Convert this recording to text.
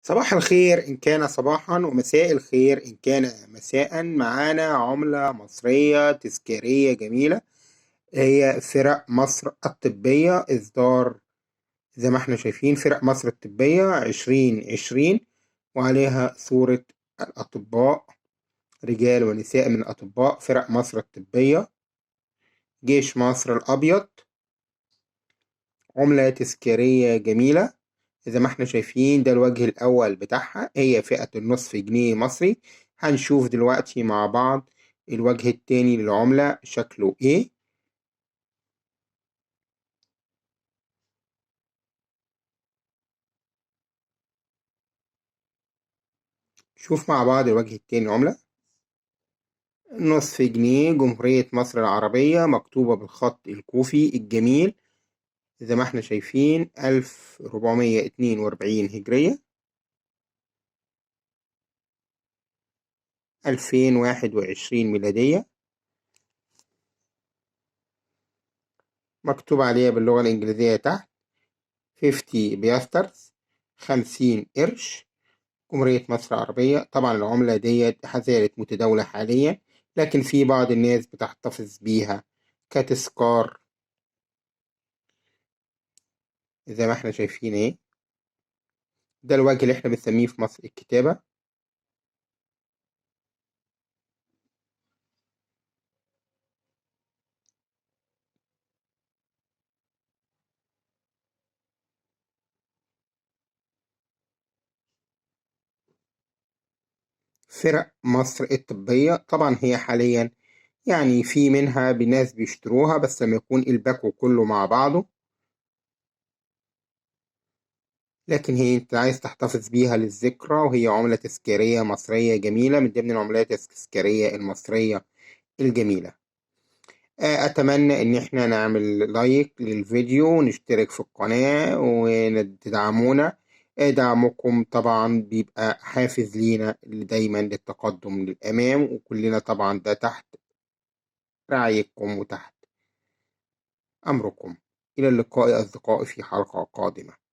صباح الخير إن كان صباحا، ومساء الخير إن كان مساء. معانا عملة مصرية تذكارية جميلة، هي فرق مصر الطبية. إصدار زي ما احنا شايفين فرق مصر الطبية 2020، وعليها صورة الأطباء، رجال ونساء من الأطباء. فرق مصر الطبية، جيش مصر الأبيض. عملة تذكارية جميلة. زي ما احنا شايفين ده الوجه الأول بتاعها، هي فئة النصف جنيه مصري. هنشوف دلوقتي مع بعض الوجه التاني للعملة شكله ايه. شوف مع بعض الوجه التاني للعملة. نصف جنيه جمهورية مصر العربية، مكتوبة بالخط الكوفي الجميل. زي ما احنا شايفين 1442 هجرية، 2021 ميلادية. مكتوب عليها باللغة الإنجليزية تحت 50 بياسترز، 50 قرش، جمهورية مصر العربية. طبعا العملة ديت زالت متداولة حاليا، لكن في بعض الناس بتحتفظ بيها كتذكار. زي ما احنا شايفين ايه، ده الوجه اللي احنا بنسميه في مصر الكتابة. فرق مصر الطبية طبعا هي حاليا يعني في منها بناس بيشتروها، بس لما يكون الباكو كله مع بعضه. لكن هي انت عايز تحتفظ بيها للذكرى، وهي عملة تذكارية مصرية جميلة من ضمن العملات التذكارية المصرية الجميلة. أتمنى إن إحنا نعمل لايك للفيديو ونشترك في القناة وتدعمونا. دعمكم طبعا بيبقى حافز لينا دايما للتقدم للأمام، وكلنا طبعا ده تحت رعايتكم وتحت أمركم. إلى اللقاء أصدقائي في حلقة قادمة.